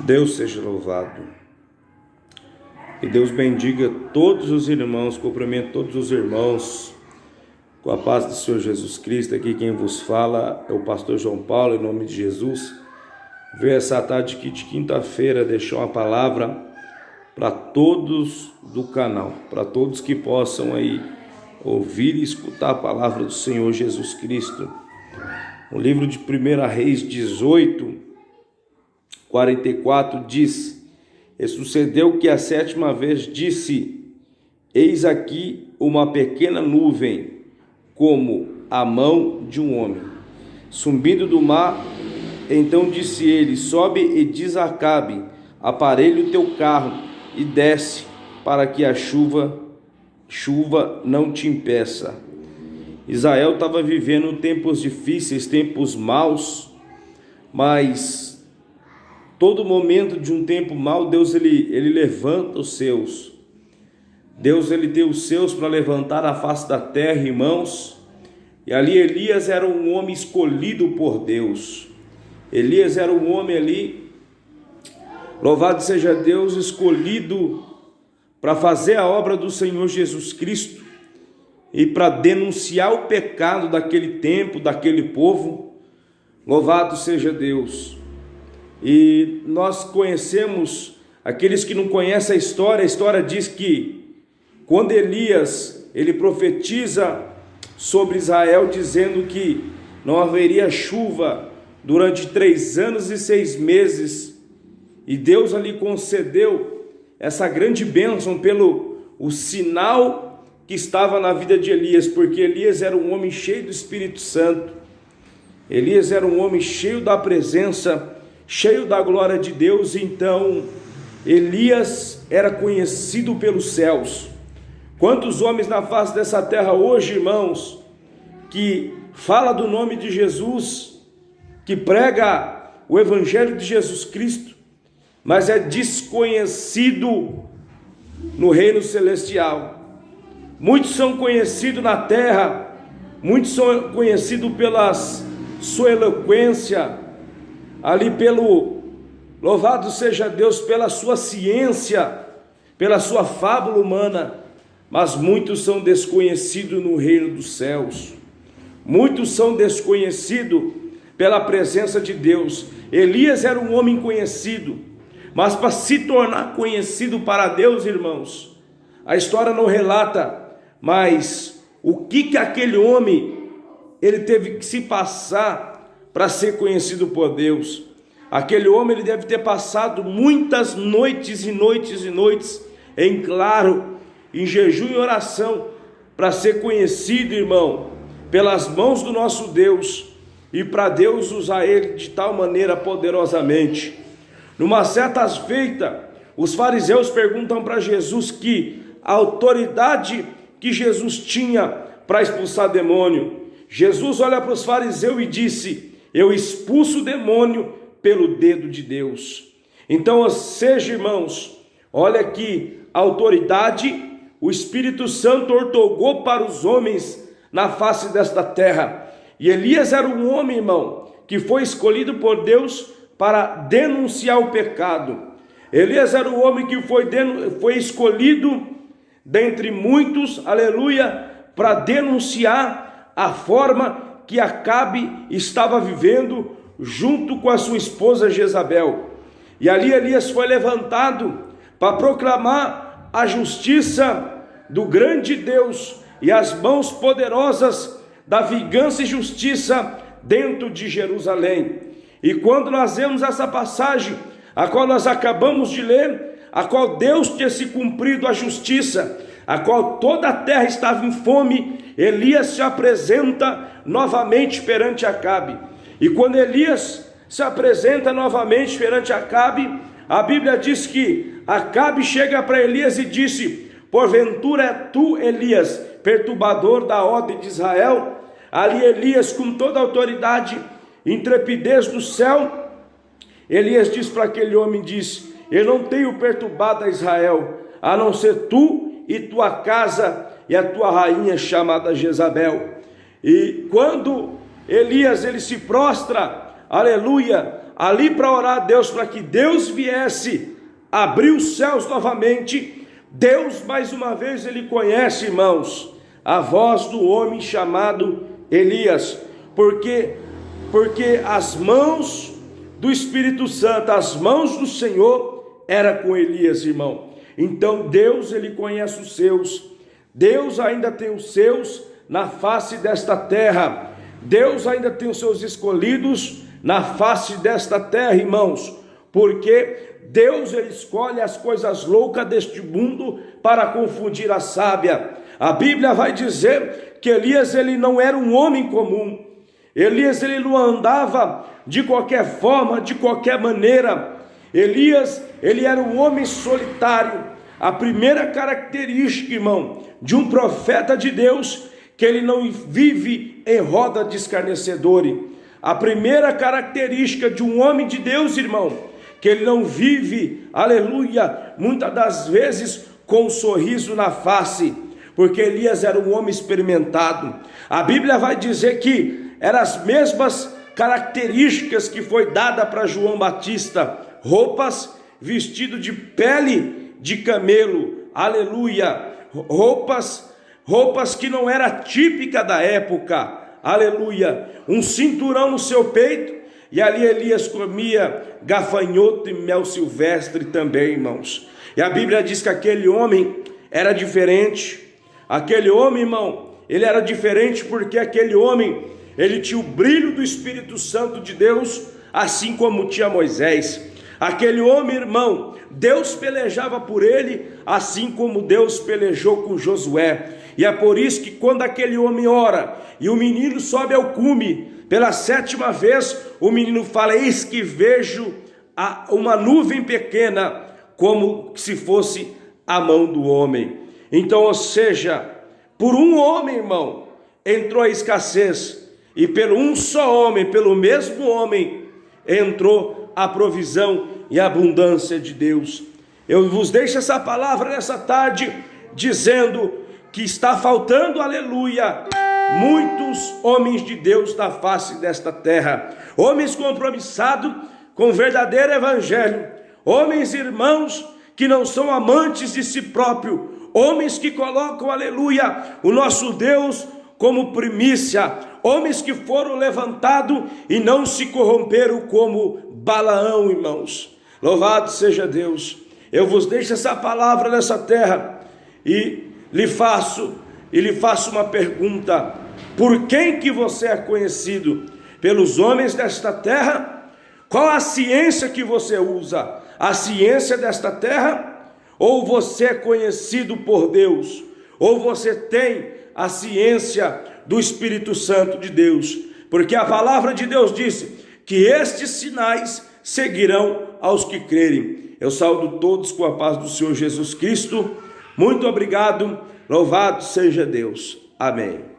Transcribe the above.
Deus seja louvado. Que Deus bendiga todos os irmãos, cumprimento todos os irmãos com a paz do Senhor Jesus Cristo. Aqui quem vos fala é o pastor João Paulo, em nome de Jesus. Veio essa tarde aqui de quinta-feira deixar uma palavra para todos do canal, para todos que possam aí ouvir e escutar a palavra do Senhor Jesus Cristo. O livro de 1 Reis 18, 44 diz: E sucedeu que a sétima vez disse: Eis aqui uma pequena nuvem, como a mão de um homem, subindo do mar. Então disse ele: Sobe e diz a Acabe: Aparelha o teu carro e desce, para que a chuva não te impeça. Israel estava vivendo tempos difíceis, tempos maus, mas todo momento de um tempo mau, Deus ele levanta os seus. Deus ele tem os seus para levantar a face da terra, irmãos. E ali Elias era um homem escolhido por Deus. Elias era um homem ali, louvado seja Deus, escolhido para fazer a obra do Senhor Jesus Cristo e para denunciar o pecado daquele tempo, daquele povo. Louvado seja Deus. E nós conhecemos, aqueles que não conhecem a história diz que quando Elias, ele profetiza sobre Israel, dizendo que não haveria chuva durante 3 anos e 6 meses, e Deus ali concedeu essa grande bênção pelo o sinal que estava na vida de Elias, porque Elias era um homem cheio do Espírito Santo, Elias era um homem cheio da presença, cheio da glória de Deus. Então Elias era conhecido pelos céus. Quantos homens na face dessa terra hoje, irmãos, que fala do nome de Jesus, que prega o evangelho de Jesus Cristo, mas é desconhecido no reino celestial. Muitos são conhecidos na terra, muitos são conhecidos pela sua eloquência, ali pelo, louvado seja Deus, pela sua ciência, pela sua fábula humana, mas muitos são desconhecidos no reino dos céus. Muitos são desconhecidos pela presença de Deus. Elias era um homem conhecido, mas para se tornar conhecido para Deus, irmãos, a história não relata, mas o que aquele homem ele teve que se passar para ser conhecido por Deus. Aquele homem ele deve ter passado muitas noites e noites e noites em claro, em jejum e oração, para ser conhecido, irmão, pelas mãos do nosso Deus, e para Deus usar ele de tal maneira poderosamente. Numa certa feita, os fariseus perguntam para Jesus que a autoridade que Jesus tinha para expulsar demônio. Jesus olha para os fariseus e disse: Eu expulso o demônio pelo dedo de Deus. Então, ou seja, irmãos, olha aqui, a autoridade, o Espírito Santo outorgou para os homens na face desta terra. E Elias era um homem, irmão, que foi escolhido por Deus para denunciar o pecado. Elias era um homem que foi escolhido dentre muitos, aleluia, para denunciar a forma que Acabe estava vivendo junto com a sua esposa Jezabel. E ali Elias foi levantado para proclamar a justiça do grande Deus e as mãos poderosas da vingança e justiça dentro de Jerusalém. E quando nós vemos essa passagem, a qual nós acabamos de ler, a qual Deus tinha se cumprido a justiça, a qual toda a terra estava em fome, Elias se apresenta novamente perante Acabe. E quando Elias se apresenta novamente perante Acabe, a Bíblia diz que Acabe chega para Elias e disse: Porventura é tu, Elias, perturbador da ordem de Israel? Ali Elias, com toda a autoridade, intrepidez do céu, Elias diz para aquele homem, diz: Eu não tenho perturbado a Israel, a não ser tu e tua casa e a tua rainha chamada Jezabel. E quando Elias ele se prostra, aleluia, ali para orar a Deus, para que Deus viesse abrir os céus novamente. Deus, mais uma vez, ele conhece, irmãos, a voz do homem chamado Elias, porque as mãos do Espírito Santo, as mãos do Senhor, era com Elias, irmão. Então Deus, ele conhece os seus, Deus ainda tem os seus na face desta terra, Deus ainda tem os seus escolhidos na face desta terra, irmãos, porque Deus, ele escolhe as coisas loucas deste mundo para confundir a sábia. A Bíblia vai dizer que Elias, ele não era um homem comum. Elias, ele não andava de qualquer forma, de qualquer maneira. Elias, ele era um homem solitário. A primeira característica, irmão, de um profeta de Deus, que ele não vive em roda de escarnecedores. A primeira característica de um homem de Deus, irmão, que ele não vive, aleluia, muitas das vezes com um sorriso na face, porque Elias era um homem experimentado. A Bíblia vai dizer que eram as mesmas características que foi dada para João Batista: roupas, vestido de pele de camelo, aleluia, roupas que não era típica da época, aleluia, um cinturão no seu peito, e ali Elias comia gafanhoto e mel silvestre também, irmãos. E a Bíblia diz que aquele homem era diferente. Aquele homem, irmão, ele era diferente porque aquele homem, ele tinha o brilho do Espírito Santo de Deus, assim como tinha Moisés. Aquele homem, irmão, Deus pelejava por ele, assim como Deus pelejou com Josué. E é por isso que quando aquele homem ora, e o menino sobe ao cume, pela 7ª vez, o menino fala: eis que vejo uma nuvem pequena, como se fosse a mão do homem. Então, ou seja, por um homem, irmão, entrou a escassez, e pelo um só homem, pelo mesmo homem, entrou a provisão e a abundância de Deus. Eu vos deixo essa palavra nessa tarde, dizendo que está faltando, aleluia, muitos homens de Deus na face desta terra, homens compromissados com o verdadeiro evangelho, homens, irmãos, que não são amantes de si próprio, homens que colocam, aleluia, o nosso Deus como primícia, homens que foram levantados e não se corromperam como Balaão, irmãos. Louvado seja Deus. Eu vos deixo essa palavra nessa terra e lhe faço uma pergunta: por quem que você é conhecido? Pelos homens desta terra? Qual a ciência que você usa? A ciência desta terra? Ou você é conhecido por Deus? Ou você tem a ciência do Espírito Santo de Deus? Porque a palavra de Deus disse que estes sinais seguirão aos que crerem. Eu saúdo todos com a paz do Senhor Jesus Cristo. Muito obrigado. Louvado seja Deus. Amém.